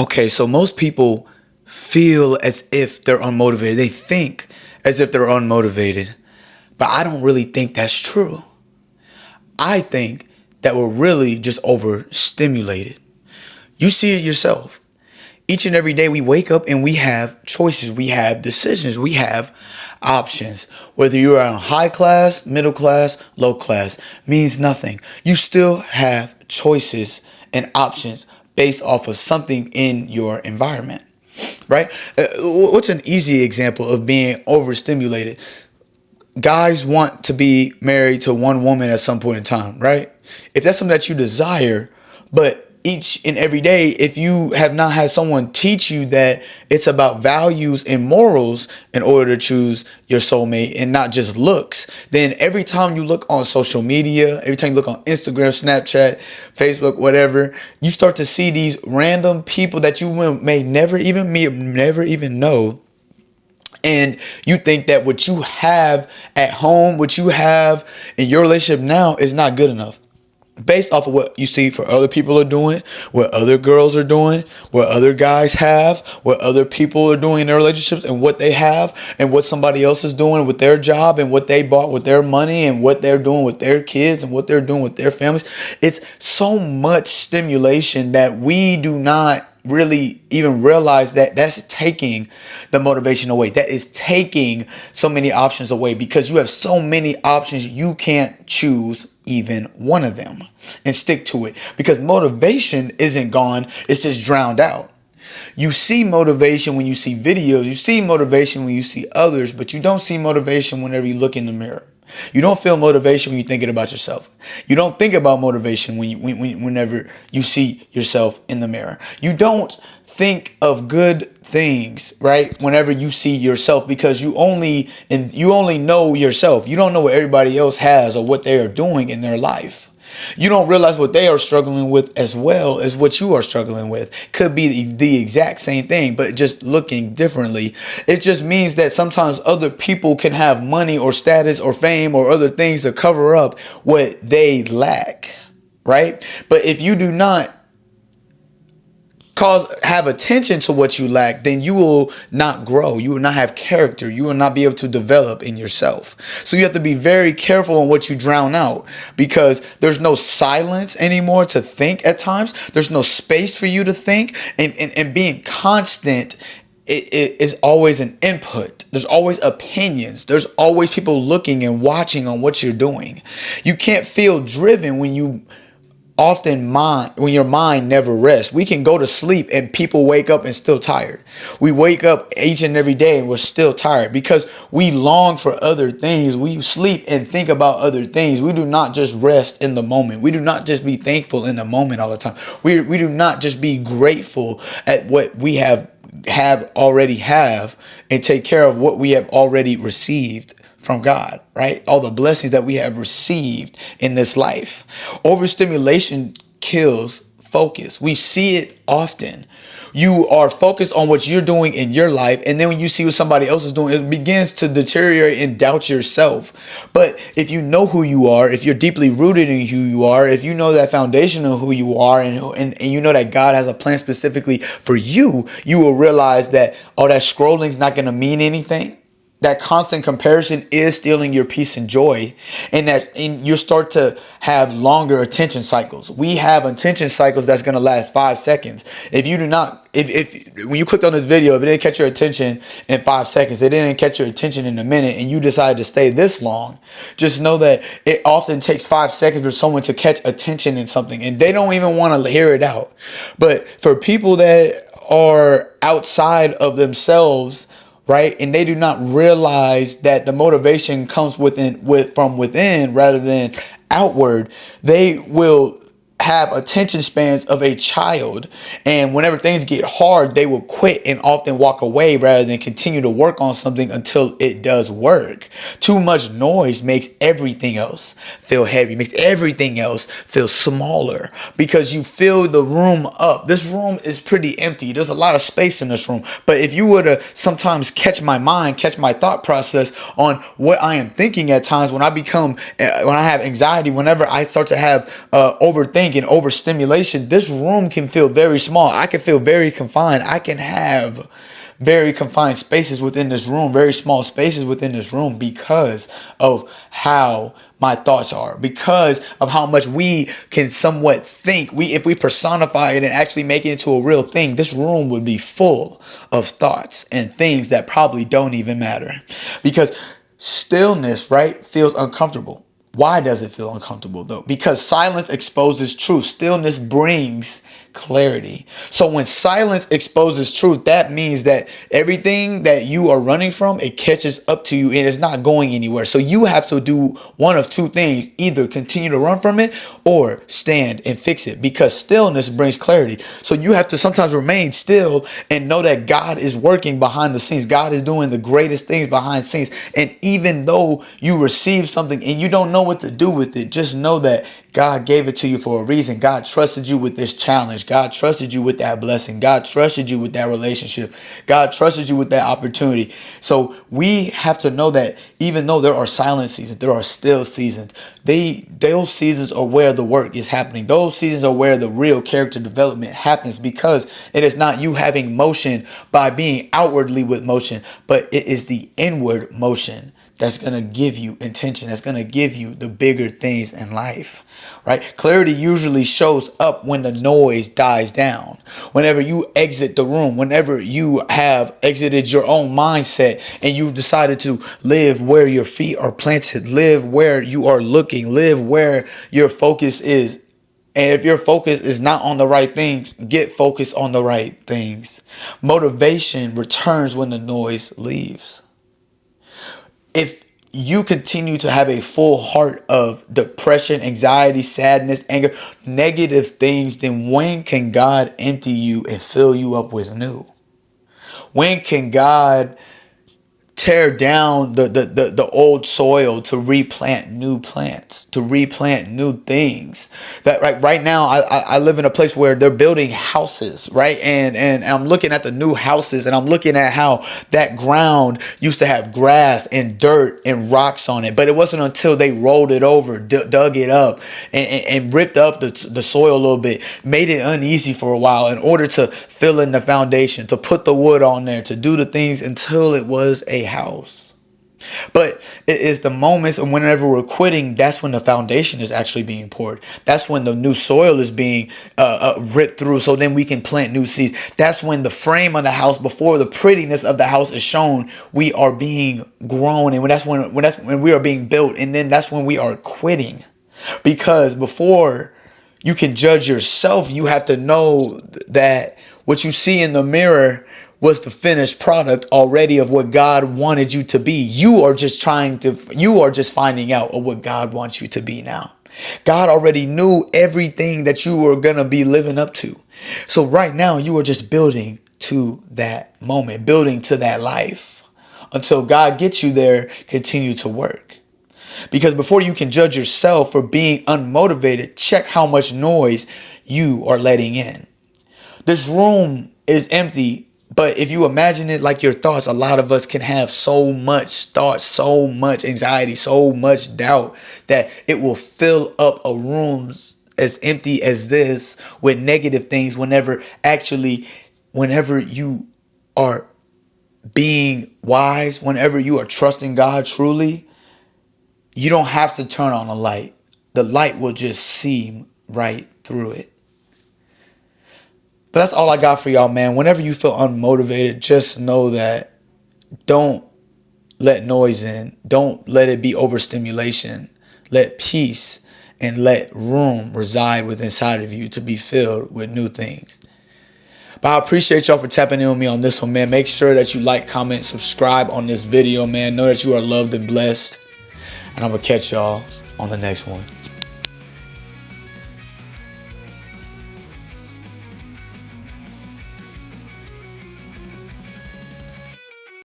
Okay, so most people feel as if they're unmotivated. They think as if they're unmotivated. But I don't really think that's true. I think that we're really just overstimulated. You see it yourself. Each and every day we wake up and we have choices, we have decisions, we have options. Whether you are in high class, middle class, low class, means nothing. You still have choices and options based off of something in your environment, right? What's an easy example of being overstimulated? Guys want to be married to one woman at some point in time, right? If that's something that you desire, but each and every day, if you have not had someone teach you that it's about values and morals in order to choose your soulmate and not just looks, then every time you look on social media, every time you look on Instagram, Snapchat, Facebook, whatever, you start to see these random people that you may never even meet, never even know. And you think that what you have at home, what you have in your relationship now is not good enough. Based off of what you see for other people are doing, what other girls are doing, what other guys have, what other people are doing in their relationships and what they have and what somebody else is doing with their job and what they bought with their money and what they're doing with their kids and what they're doing with their families. It's so much stimulation that we do not really even realize that that's taking the motivation away. That is taking so many options away because you have so many options you can't choose even one of them and stick to it because motivation isn't gone, it's just drowned out. You see motivation when you see videos, you see motivation when you see others, but you don't see motivation whenever you look in the mirror. You don't feel motivation when you're thinking about yourself. You don't think about motivation whenever you see yourself in the mirror. You don't think of good things, right? Whenever you see yourself, because you only know yourself. You don't know what everybody else has or what they are doing in their life. You don't realize what they are struggling with as well as what you are struggling with. Could be the exact same thing, but just looking differently. It just means that sometimes other people can have money or status or fame or other things to cover up what they lack, But if you do not have attention to what you lack, then you will not grow. You will not have character. You will not be able to develop in yourself. So you have to be very careful on what you drown out because there's no silence anymore to think at times. There's no space for you to think and being constant. It is always an input. There's always opinions. There's always people looking and watching on what you're doing. You can't feel driven when your mind never rests. We can go to sleep and people wake up and still tired. We wake up each and every day and we're still tired because we long for other things. We sleep and think about other things. We do not just rest in the moment. We do not just be thankful in the moment all the time. We do not just be grateful at what we already have and take care of what we have already received from God, right? All the blessings that we have received in this life. Overstimulation kills focus. We see it often. You are focused on what you're doing in your life, and then when you see what somebody else is doing, it begins to deteriorate and doubt yourself. But if you know who you are, if you're deeply rooted in who you are, if you know that foundation of who you are, and you know that God has a plan specifically for you, you will realize that all that scrolling is not going to mean anything. That constant comparison is stealing your peace and joy, and you start to have longer attention cycles. We have attention cycles that's going to last 5 seconds. If you do not, if when you clicked on this video, if it didn't catch your attention in 5 seconds, it didn't catch your attention in a minute, and you decided to stay this long, just know that it often takes 5 seconds for someone to catch attention in something, and they don't even want to hear it out. But for people that are outside of themselves, right, and they do not realize that the motivation comes from within rather than outward, they will have attention spans of a child, and whenever things get hard, they will quit and often walk away rather than continue to work on something until it does work. Too much noise makes everything else feel heavy, makes everything else feel smaller because you fill the room up. This room is pretty empty. There's a lot of space in this room, but if you were to sometimes catch my thought process on what I am thinking at times when I have anxiety, whenever I start to have overthink think in overstimulation, this room can feel very small. I can feel very confined. I can have very confined spaces within this room, very small spaces within this room, because of how my thoughts are, because of how much we can somewhat think. If we personify it and actually make it into a real thing, this room would be full of thoughts and things that probably don't even matter. Because stillness, right, feels uncomfortable. Why does it feel uncomfortable though? Because silence exposes truth. Stillness brings clarity. So when silence exposes truth, that means that everything that you are running from, it catches up to you and it's not going anywhere. So you have to do one of two things: either continue to run from it or stand and fix it, because stillness brings clarity. So you have to sometimes remain still and know that God is working behind the scenes. God is doing the greatest things behind the scenes. And even though you receive something and you don't know what to do with it, just know that God gave it to you for a reason. God trusted you with this challenge. God trusted you with that blessing. God trusted you with that relationship. God trusted you with that opportunity. So we have to know that even though there are silent seasons, there are still seasons. Those seasons are where the work is happening. Those seasons are where the real character development happens, because it is not you having motion by being outwardly with motion, but it is the inward motion that's going to give you intention, that's going to give you the bigger things in life, right? Clarity usually shows up when the noise dies down. Whenever you exit the room, whenever you have exited your own mindset and you decided to live where your feet are planted, live where you are looking, live where your focus is. And if your focus is not on the right things, get focused on the right things. Motivation returns when the noise leaves. If you continue to have a full heart of depression, anxiety, sadness, anger, negative things, then when can God empty you and fill you up with new? When can God tear down the old soil to replant new plants, to replant new things? That right now I live in a place where they're building houses, right? And I'm looking at the new houses, and I'm looking at how that ground used to have grass and dirt and rocks on it, but it wasn't until they rolled it over, dug it up, and ripped up the soil a little bit, made it uneasy for a while in order to fill in the foundation, to put the wood on there, to do the things until it was a house. But it is the moments, and whenever we're quitting, that's when the foundation is actually being poured. That's when the new soil is being ripped through, so then we can plant new seeds. That's when the frame of the house, before the prettiness of the house is shown, we are being grown, and that's when we are being built, and then that's when we are quitting. Because before you can judge yourself, you have to know that what you see in the mirror was the finished product already of what God wanted you to be. You are just finding out of what God wants you to be now. God already knew everything that you were going to be living up to. So right now you are just building to that moment, building to that life. Until God gets you there, continue to work. Because before you can judge yourself for being unmotivated, check how much noise you are letting in. This room is empty, but if you imagine it like your thoughts, a lot of us can have so much thoughts, so much anxiety, so much doubt that it will fill up a room as empty as this with negative things whenever you are being wise, whenever you are trusting God truly, you don't have to turn on a light. The light will just seem right through it. But that's all I got for y'all, man. Whenever you feel unmotivated, just know that don't let noise in. Don't let it be overstimulation. Let peace and let room reside within inside of you to be filled with new things. But I appreciate y'all for tapping in with me on this one, man. Make sure that you like, comment, subscribe on this video, man. Know that you are loved and blessed. And I'm going to catch y'all on the next one.